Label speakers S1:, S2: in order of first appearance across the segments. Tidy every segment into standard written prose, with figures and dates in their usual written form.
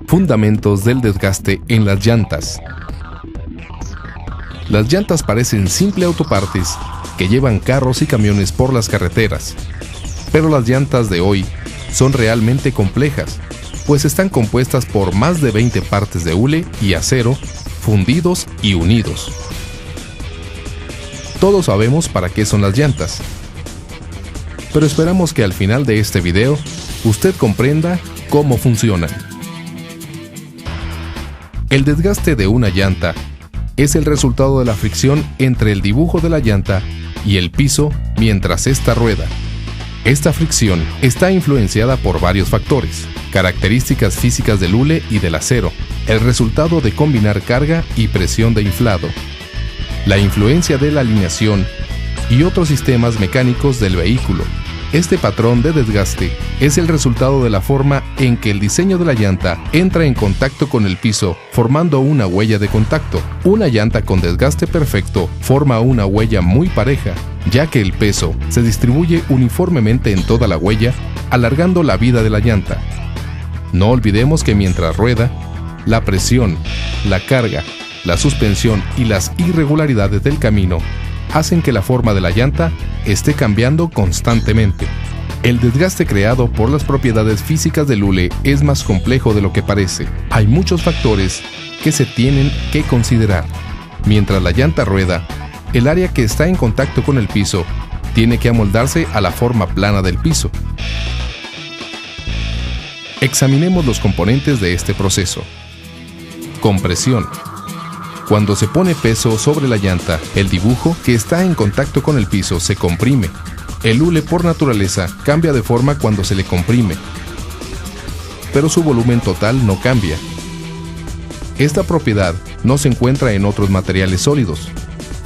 S1: Fundamentos del desgaste en las llantas. Las llantas parecen simples autopartes que llevan carros y camiones por las carreteras, pero las llantas de hoy son realmente complejas, pues están compuestas por más de 20 partes de hule y acero, fundidos y unidos. Todos sabemos para qué son las llantas, pero esperamos que al final de este video usted comprenda cómo funcionan. El desgaste de una llanta es el resultado de la fricción entre el dibujo de la llanta y el piso mientras ésta rueda. Esta fricción está influenciada por varios factores, características físicas del hule y del acero, el resultado de combinar carga y presión de inflado, la influencia de la alineación y otros sistemas mecánicos del vehículo. Este patrón de desgaste es el resultado de la forma en que el diseño de la llanta entra en contacto con el piso, formando una huella de contacto. Una llanta con desgaste perfecto forma una huella muy pareja, ya que el peso se distribuye uniformemente en toda la huella, alargando la vida de la llanta. No olvidemos que mientras rueda, la presión, la carga, la suspensión y las irregularidades del camino hacen que la forma de la llanta esté cambiando constantemente. El desgaste creado por las propiedades físicas del hule es más complejo de lo que parece. Hay muchos factores que se tienen que considerar. Mientras la llanta rueda, el área que está en contacto con el piso tiene que amoldarse a la forma plana del piso. Examinemos los componentes de este proceso. Compresión. Cuando se pone peso sobre la llanta, el dibujo que está en contacto con el piso se comprime. El hule por naturaleza cambia de forma cuando se le comprime, pero su volumen total no cambia. Esta propiedad no se encuentra en otros materiales sólidos.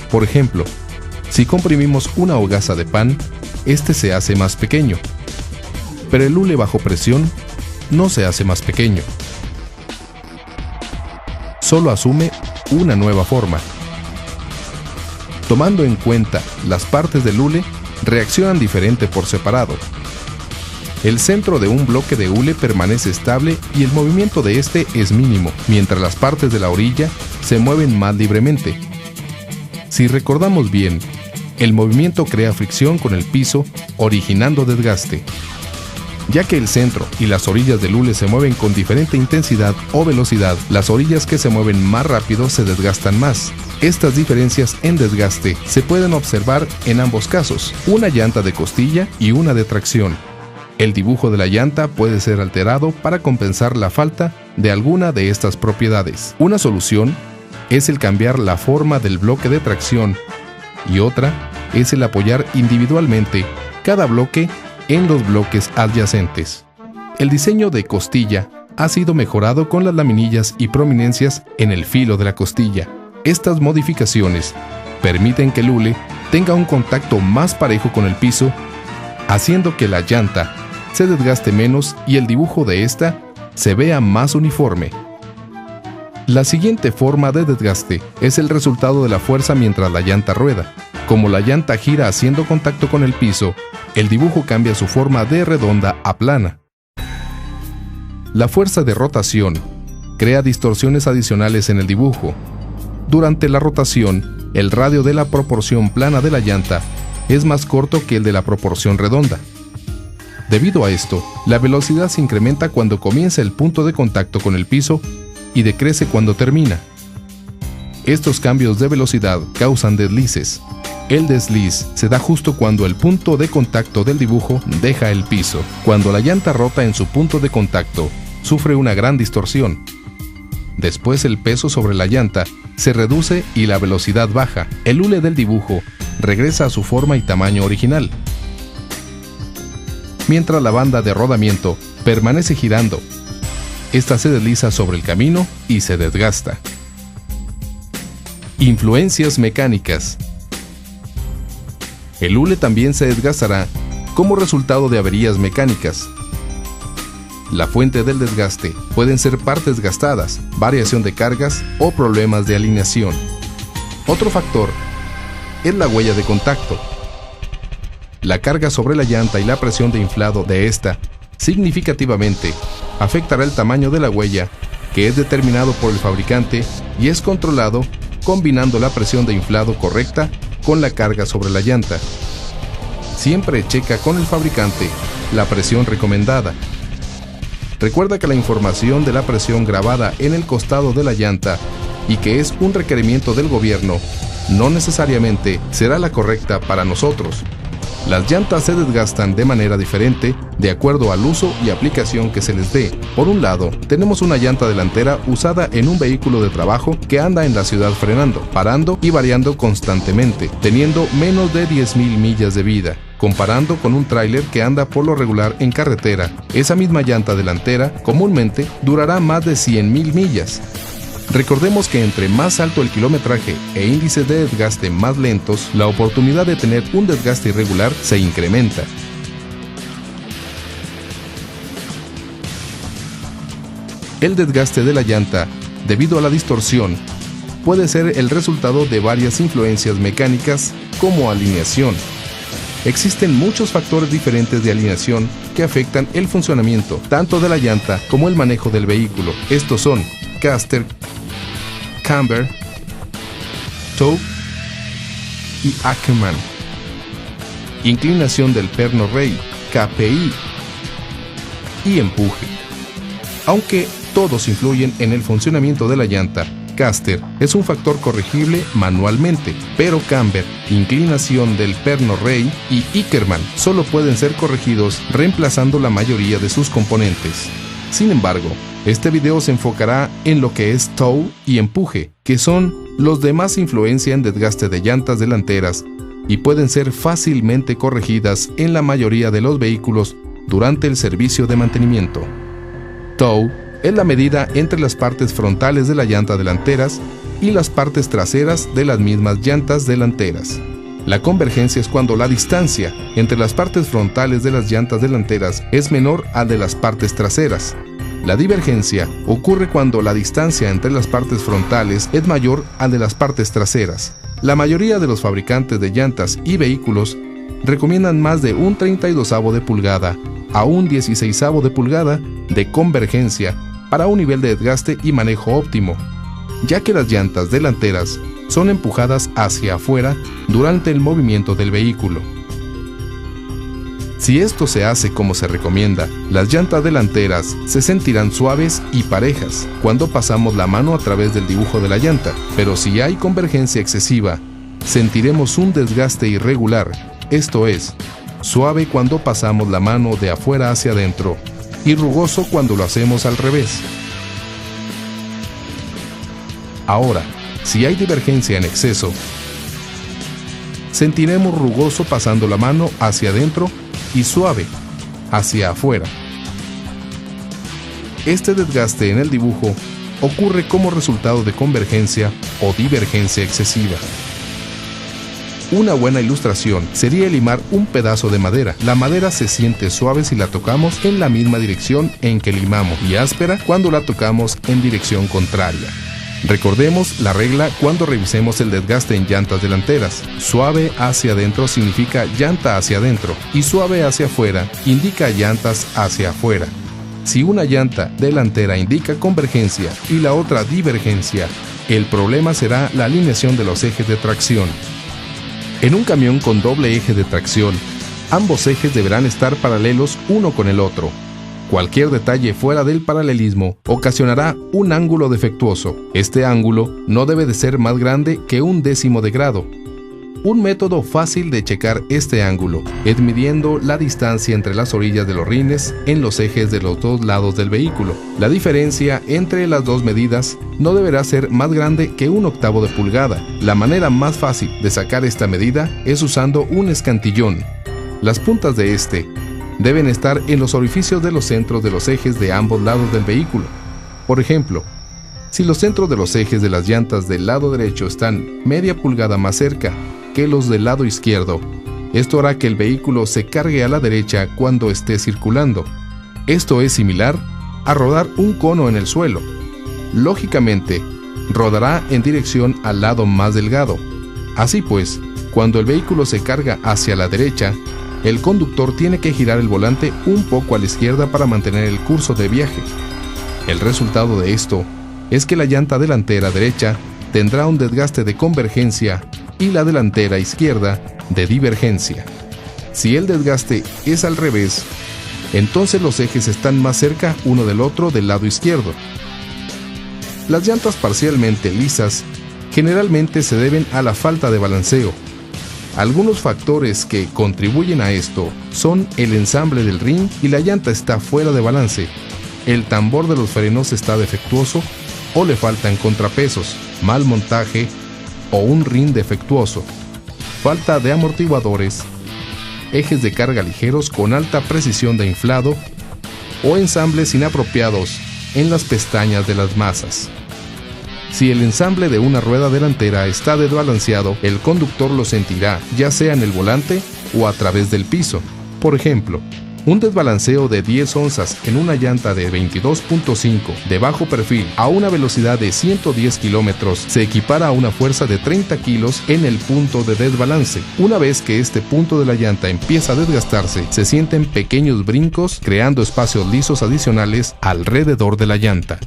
S1: Por ejemplo, si comprimimos una hogaza de pan, este se hace más pequeño, pero el hule bajo presión no se hace más pequeño. Solo asume una nueva forma. Tomando en cuenta las partes del hule, reaccionan diferente por separado. El centro de un bloque de hule permanece estable y el movimiento de este es mínimo, mientras las partes de la orilla se mueven más libremente. Si recordamos bien, el movimiento crea fricción con el piso, originando desgaste. Ya que el centro y las orillas del hule se mueven con diferente intensidad o velocidad, las orillas que se mueven más rápido se desgastan más. Estas diferencias en desgaste se pueden observar en ambos casos, una llanta de costilla y una de tracción. El dibujo de la llanta puede ser alterado para compensar la falta de alguna de estas propiedades. Una solución es el cambiar la forma del bloque de tracción y otra es el apoyar individualmente cada bloque en los bloques adyacentes. El diseño de costilla ha sido mejorado con las laminillas y prominencias en el filo de la costilla. Estas modificaciones permiten que el hule tenga un contacto más parejo con el piso, haciendo que la llanta se desgaste menos y el dibujo de esta se vea más uniforme. La siguiente forma de desgaste es el resultado de la fuerza mientras la llanta rueda. Como la llanta gira haciendo contacto con el piso, el dibujo cambia su forma de redonda a plana. La fuerza de rotación crea distorsiones adicionales en el dibujo. Durante la rotación, el radio de la proporción plana de la llanta es más corto que el de la proporción redonda. Debido a esto, la velocidad se incrementa cuando comienza el punto de contacto con el piso y decrece cuando termina. Estos cambios de velocidad causan deslices. El desliz se da justo cuando el punto de contacto del dibujo deja el piso. Cuando la llanta rota en su punto de contacto, sufre una gran distorsión. Después el peso sobre la llanta se reduce y la velocidad baja. El hule del dibujo regresa a su forma y tamaño original, mientras la banda de rodamiento permanece girando. Esta se desliza sobre el camino y se desgasta. Influencias mecánicas. El hule también se desgastará como resultado de averías mecánicas. La fuente del desgaste pueden ser partes gastadas, variación de cargas o problemas de alineación. Otro factor es la huella de contacto. La carga sobre la llanta y la presión de inflado de esta significativamente afectará el tamaño de la huella que es determinado por el fabricante y es controlado combinando la presión de inflado correcta con la carga sobre la llanta. Siempre checa con el fabricante la presión recomendada. Recuerda que la información de la presión grabada en el costado de la llanta y que es un requerimiento del gobierno, no necesariamente será la correcta para nosotros. Las llantas se desgastan de manera diferente de acuerdo al uso y aplicación que se les dé. Por un lado, tenemos una llanta delantera usada en un vehículo de trabajo que anda en la ciudad frenando, parando y variando constantemente, teniendo menos de 10,000 millas de vida. Comparando con un tráiler que anda por lo regular en carretera, esa misma llanta delantera comúnmente durará más de 100,000 millas. Recordemos que entre más alto el kilometraje e índices de desgaste más lentos, la oportunidad de tener un desgaste irregular se incrementa. El desgaste de la llanta, debido a la distorsión, puede ser el resultado de varias influencias mecánicas como alineación. Existen muchos factores diferentes de alineación que afectan el funcionamiento tanto de la llanta como el manejo del vehículo. Estos son caster, camber, toe y Ackerman. Inclinación del perno rey, KPI y empuje. Aunque todos influyen en el funcionamiento de la llanta, caster es un factor corregible manualmente, pero camber, inclinación del perno rey y Ackerman solo pueden ser corregidos reemplazando la mayoría de sus componentes. Sin embargo, este video se enfocará en lo que es toe y empuje, que son los de más influencia en desgaste de llantas delanteras y pueden ser fácilmente corregidas en la mayoría de los vehículos durante el servicio de mantenimiento. Toe es la medida entre las partes frontales de la llanta delanteras y las partes traseras de las mismas llantas delanteras. La convergencia es cuando la distancia entre las partes frontales de las llantas delanteras es menor a de las partes traseras. La divergencia ocurre cuando la distancia entre las partes frontales es mayor a de las partes traseras. La mayoría de los fabricantes de llantas y vehículos recomiendan más de un 32avo de pulgada a un 16avo de pulgada de convergencia para un nivel de desgaste y manejo óptimo, ya que las llantas delanteras son empujadas hacia afuera durante el movimiento del vehículo. Si esto se hace como se recomienda, las llantas delanteras se sentirán suaves y parejas cuando pasamos la mano a través del dibujo de la llanta, pero si hay convergencia excesiva, sentiremos un desgaste irregular, esto es, suave cuando pasamos la mano de afuera hacia adentro y rugoso cuando lo hacemos al revés. Ahora, si hay divergencia en exceso, sentiremos rugoso pasando la mano hacia adentro y suave hacia afuera. Este desgaste en el dibujo ocurre como resultado de convergencia o divergencia excesiva. Una buena ilustración sería limar un pedazo de madera. La madera se siente suave si la tocamos en la misma dirección en que limamos y áspera cuando la tocamos en dirección contraria. Recordemos la regla cuando revisemos el desgaste en llantas delanteras. Suave hacia adentro significa llanta hacia adentro y suave hacia afuera indica llantas hacia afuera. Si una llanta delantera indica convergencia y la otra divergencia, el problema será la alineación de los ejes de tracción. En un camión con doble eje de tracción, ambos ejes deberán estar paralelos uno con el otro. Cualquier detalle fuera del paralelismo ocasionará un ángulo defectuoso. Este ángulo no debe de ser más grande que 1/10 de grado. Un método fácil de checar este ángulo es midiendo la distancia entre las orillas de los rines en los ejes de los dos lados del vehículo. La diferencia entre las dos medidas no deberá ser más grande que 1/8 de pulgada. La manera más fácil de sacar esta medida es usando un escantillón. Las puntas de este deben estar en los orificios de los centros de los ejes de ambos lados del vehículo. Por ejemplo, si los centros de los ejes de las llantas del lado derecho están media pulgada más cerca que los del lado izquierdo, esto hará que el vehículo se cargue a la derecha cuando esté circulando. Esto es similar a rodar un cono en el suelo. Lógicamente, rodará en dirección al lado más delgado. Así pues, cuando el vehículo se carga hacia la derecha, el conductor tiene que girar el volante un poco a la izquierda para mantener el curso de viaje. El resultado de esto es que la llanta delantera derecha tendrá un desgaste de convergencia y la delantera izquierda de divergencia. Si el desgaste es al revés, entonces los ejes están más cerca uno del otro del lado izquierdo. Las llantas parcialmente lisas generalmente se deben a la falta de balanceo. Algunos factores que contribuyen a esto son el ensamble del rin y la llanta está fuera de balance, el tambor de los frenos está defectuoso o le faltan contrapesos, mal montaje o un rin defectuoso, falta de amortiguadores, ejes de carga ligeros con alta precisión de inflado o ensambles inapropiados en las pestañas de las masas. Si el ensamble de una rueda delantera está desbalanceado, el conductor lo sentirá, ya sea en el volante o a través del piso. Por ejemplo, un desbalanceo de 10 onzas en una llanta de 22.5 de bajo perfil a una velocidad de 110 km se equipara a una fuerza de 30 kilos en el punto de desbalance. Una vez que este punto de la llanta empieza a desgastarse, se sienten pequeños brincos creando espacios lisos adicionales alrededor de la llanta.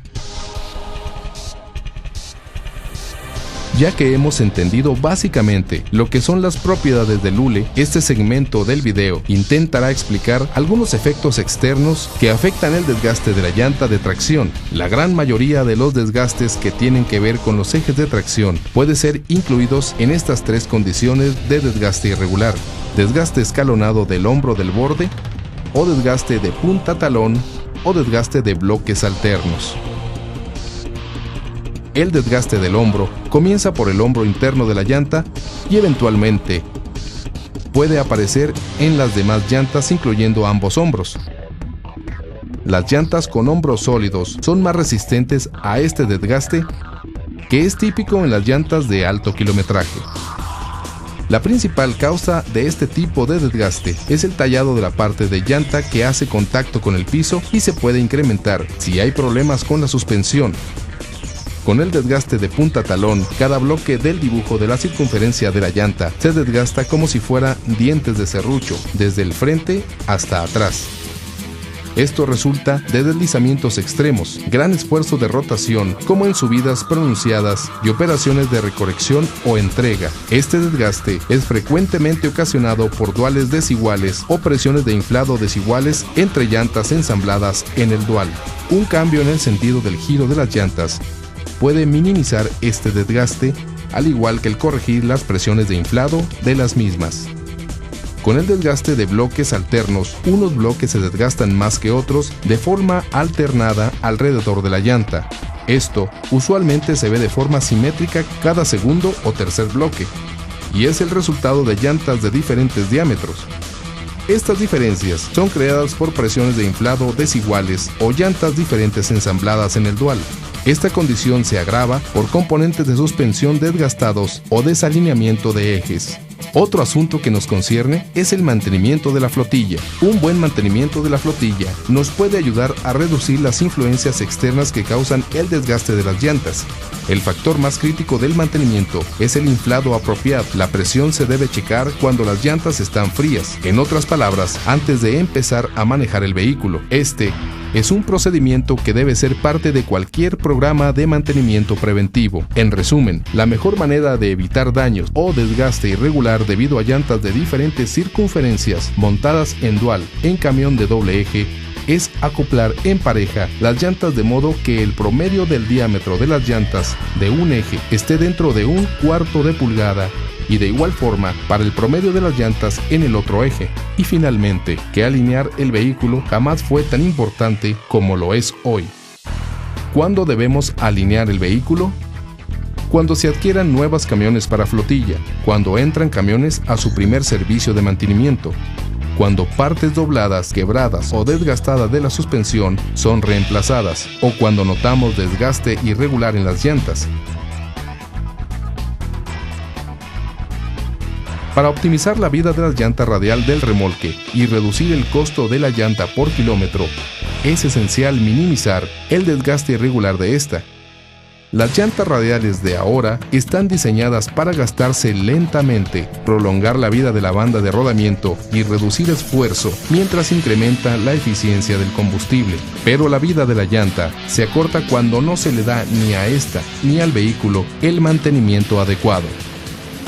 S1: Ya que hemos entendido básicamente lo que son las propiedades del hule, este segmento del video intentará explicar algunos efectos externos que afectan el desgaste de la llanta de tracción. La gran mayoría de los desgastes que tienen que ver con los ejes de tracción puede ser incluidos en estas tres condiciones de desgaste irregular: desgaste escalonado del hombro del borde, o desgaste de punta talón, o desgaste de bloques alternos. El desgaste del hombro comienza por el hombro interno de la llanta y eventualmente puede aparecer en las demás llantas, incluyendo ambos hombros. Las llantas con hombros sólidos son más resistentes a este desgaste, que es típico en las llantas de alto kilometraje. La principal causa de este tipo de desgaste es el tallado de la parte de llanta que hace contacto con el piso y se puede incrementar si hay problemas con la suspensión. Con el desgaste de punta talón, cada bloque del dibujo de la circunferencia de la llanta se desgasta como si fuera dientes de serrucho, desde el frente hasta atrás. Esto resulta de deslizamientos extremos, gran esfuerzo de rotación, como en subidas pronunciadas y operaciones de recorrección o entrega. Este desgaste es frecuentemente ocasionado por duales desiguales o presiones de inflado desiguales entre llantas ensambladas en el dual. Un cambio en el sentido del giro de las llantas puede minimizar este desgaste, al igual que el corregir las presiones de inflado de las mismas. Con el desgaste de bloques alternos, unos bloques se desgastan más que otros de forma alternada alrededor de la llanta. Esto usualmente se ve de forma simétrica cada segundo o tercer bloque, y es el resultado de llantas de diferentes diámetros. Estas diferencias son creadas por presiones de inflado desiguales o llantas diferentes ensambladas en el dual. Esta condición se agrava por componentes de suspensión desgastados o desalineamiento de ejes. Otro asunto que nos concierne es el mantenimiento de la flotilla. Un buen mantenimiento de la flotilla nos puede ayudar a reducir las influencias externas que causan el desgaste de las llantas. El factor más crítico del mantenimiento es el inflado apropiado. La presión se debe checar cuando las llantas están frías. En otras palabras, antes de empezar a manejar el vehículo. Este es un procedimiento que debe ser parte de cualquier programa de mantenimiento preventivo. En resumen, la mejor manera de evitar daños o desgaste irregular debido a llantas de diferentes circunferencias montadas en dual en camión de doble eje es acoplar en pareja las llantas de modo que el promedio del diámetro de las llantas de un eje esté dentro de 1/4 de pulgada y de igual forma para el promedio de las llantas en el otro eje. Y finalmente, que alinear el vehículo jamás fue tan importante como lo es hoy. ¿Cuándo debemos alinear el vehículo? Cuando se adquieran nuevos camiones para flotilla, cuando entran camiones a su primer servicio de mantenimiento, cuando partes dobladas, quebradas o desgastadas de la suspensión son reemplazadas, o cuando notamos desgaste irregular en las llantas. Para optimizar la vida de la llanta radial del remolque y reducir el costo de la llanta por kilómetro, es esencial minimizar el desgaste irregular de esta. Las llantas radiales de ahora están diseñadas para gastarse lentamente, prolongar la vida de la banda de rodamiento y reducir esfuerzo mientras incrementa la eficiencia del combustible. Pero la vida de la llanta se acorta cuando no se le da ni a esta ni al vehículo el mantenimiento adecuado.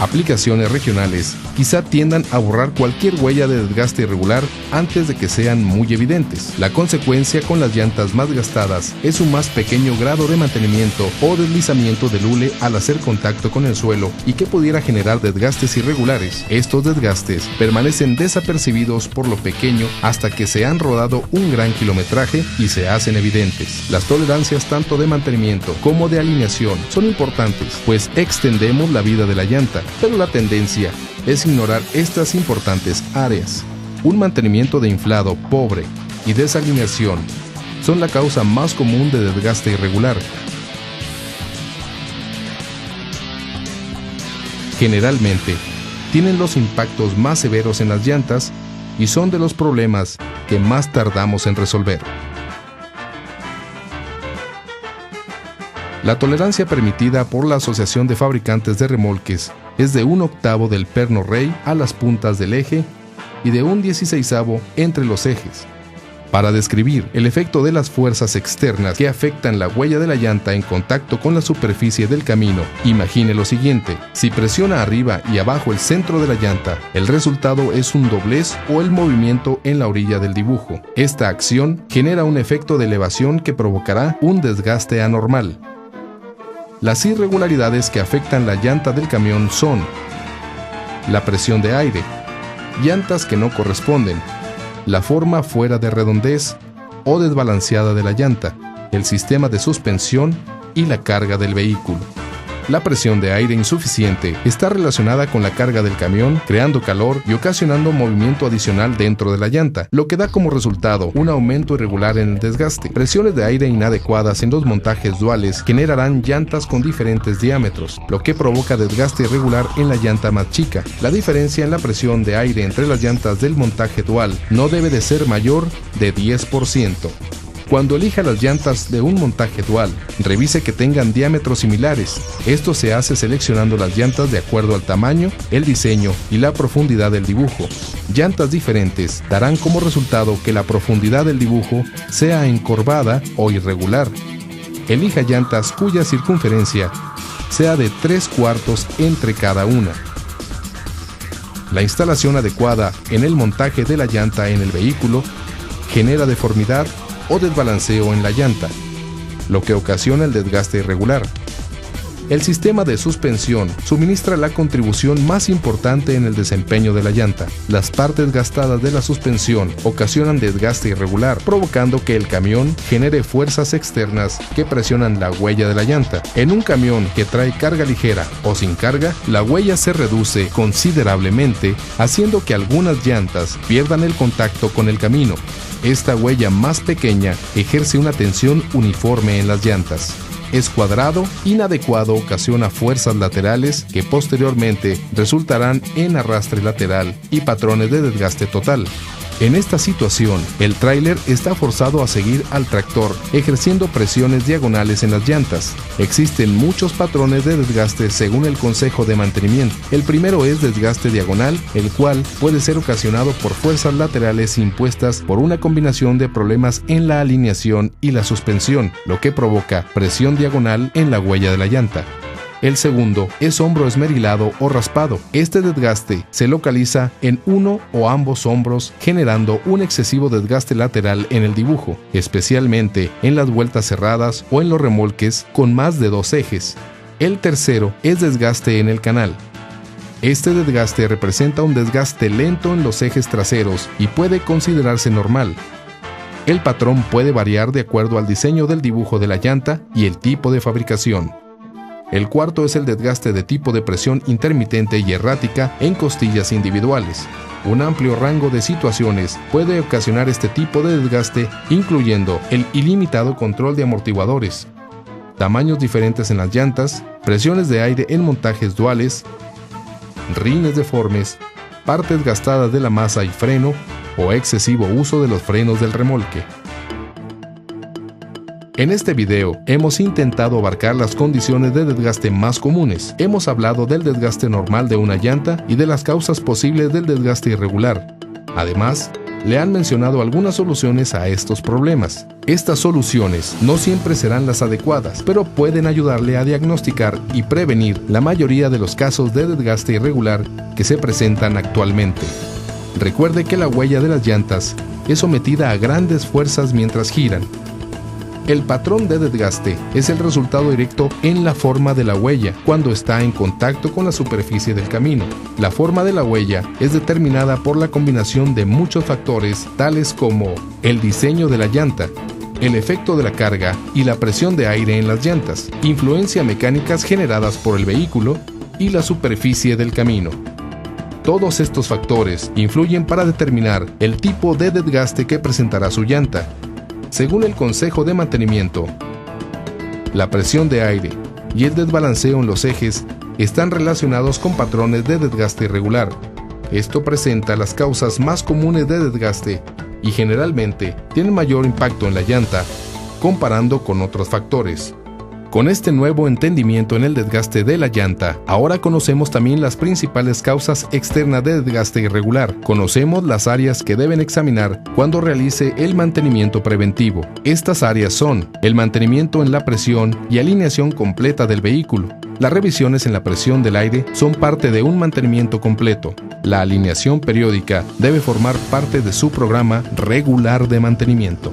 S1: Aplicaciones regionales quizá tiendan a borrar cualquier huella de desgaste irregular antes de que sean muy evidentes. La consecuencia con las llantas más gastadas es un más pequeño grado de mantenimiento o deslizamiento del hule al hacer contacto con el suelo y que pudiera generar desgastes irregulares. Estos desgastes permanecen desapercibidos por lo pequeño hasta que se han rodado un gran kilometraje y se hacen evidentes. Las tolerancias tanto de mantenimiento como de alineación son importantes, pues extendemos la vida de la llanta, pero la tendencia es ignorar estas importantes áreas. Un mantenimiento de inflado pobre y desalineación son la causa más común de desgaste irregular. Generalmente, tienen los impactos más severos en las llantas y son de los problemas que más tardamos en resolver. La tolerancia permitida por la Asociación de Fabricantes de Remolques es de 1/8 del perno rey a las puntas del eje y de 1/16 entre los ejes. Para describir el efecto de las fuerzas externas que afectan la huella de la llanta en contacto con la superficie del camino, imagine lo siguiente: si presiona arriba y abajo el centro de la llanta, el resultado es un doblez o el movimiento en la orilla del dibujo. Esta acción genera un efecto de elevación que provocará un desgaste anormal. Las irregularidades que afectan la llanta del camión son la presión de aire, llantas que no corresponden, la forma fuera de redondez o desbalanceada de la llanta, el sistema de suspensión y la carga del vehículo. La presión de aire insuficiente está relacionada con la carga del camión, creando calor y ocasionando movimiento adicional dentro de la llanta, lo que da como resultado un aumento irregular en el desgaste. Presiones de aire inadecuadas en los montajes duales generarán llantas con diferentes diámetros, lo que provoca desgaste irregular en la llanta más chica. La diferencia en la presión de aire entre las llantas del montaje dual no debe de ser mayor de 10%. Cuando elija las llantas de un montaje dual, revise que tengan diámetros similares. Esto se hace seleccionando las llantas de acuerdo al tamaño, el diseño y la profundidad del dibujo. Llantas diferentes darán como resultado que la profundidad del dibujo sea encorvada o irregular. Elija llantas cuya circunferencia sea de 3/4 entre cada una. La instalación adecuada en el montaje de la llanta en el vehículo genera deformidad o desbalanceo en la llanta, lo que ocasiona el desgaste irregular. El sistema de suspensión suministra la contribución más importante en el desempeño de la llanta. Las partes gastadas de la suspensión ocasionan desgaste irregular, provocando que el camión genere fuerzas externas que presionan la huella de la llanta. En un camión que trae carga ligera o sin carga, la huella se reduce considerablemente, haciendo que algunas llantas pierdan el contacto con el camino. Esta huella más pequeña ejerce una tensión uniforme en las llantas. Es cuadrado, inadecuado, ocasiona fuerzas laterales que posteriormente resultarán en arrastre lateral y patrones de desgaste total. En esta situación, el tráiler está forzado a seguir al tractor, ejerciendo presiones diagonales en las llantas. Existen muchos patrones de desgaste según el Consejo de Mantenimiento. El primero es desgaste diagonal, el cual puede ser ocasionado por fuerzas laterales impuestas por una combinación de problemas en la alineación y la suspensión, lo que provoca presión diagonal en la huella de la llanta. El segundo es hombro esmerilado o raspado. Este desgaste se localiza en uno o ambos hombros, generando un excesivo desgaste lateral en el dibujo, especialmente en las vueltas cerradas o en los remolques con más de 2 ejes. El tercero es desgaste en el canal. Este desgaste representa un desgaste lento en los ejes traseros y puede considerarse normal. El patrón puede variar de acuerdo al diseño del dibujo de la llanta y el tipo de fabricación. El cuarto es el desgaste de tipo de presión intermitente y errática en costillas individuales. Un amplio rango de situaciones puede ocasionar este tipo de desgaste, incluyendo el ilimitado control de amortiguadores, tamaños diferentes en las llantas, presiones de aire en montajes duales, rines deformes, partes gastadas de la masa y freno o excesivo uso de los frenos del remolque. En este video hemos intentado abarcar las condiciones de desgaste más comunes. Hemos hablado del desgaste normal de una llanta y de las causas posibles del desgaste irregular. Además, le han mencionado algunas soluciones a estos problemas. Estas soluciones no siempre serán las adecuadas, pero pueden ayudarle a diagnosticar y prevenir la mayoría de los casos de desgaste irregular que se presentan actualmente. Recuerde que la huella de las llantas es sometida a grandes fuerzas mientras giran. El patrón de desgaste es el resultado directo en la forma de la huella cuando está en contacto con la superficie del camino. La forma de la huella es determinada por la combinación de muchos factores tales como el diseño de la llanta, el efecto de la carga y la presión de aire en las llantas, influencias mecánicas generadas por el vehículo y la superficie del camino. Todos estos factores influyen para determinar el tipo de desgaste que presentará su llanta. Según el Consejo de Mantenimiento, la presión de aire y el desbalanceo en los ejes están relacionados con patrones de desgaste irregular. Esto presenta las causas más comunes de desgaste y generalmente tiene mayor impacto en la llanta comparando con otros factores. Con este nuevo entendimiento en el desgaste de la llanta, ahora conocemos también las principales causas externas de desgaste irregular. Conocemos las áreas que deben examinar cuando realice el mantenimiento preventivo. Estas áreas son el mantenimiento en la presión y alineación completa del vehículo. Las revisiones en la presión del aire son parte de un mantenimiento completo. La alineación periódica debe formar parte de su programa regular de mantenimiento.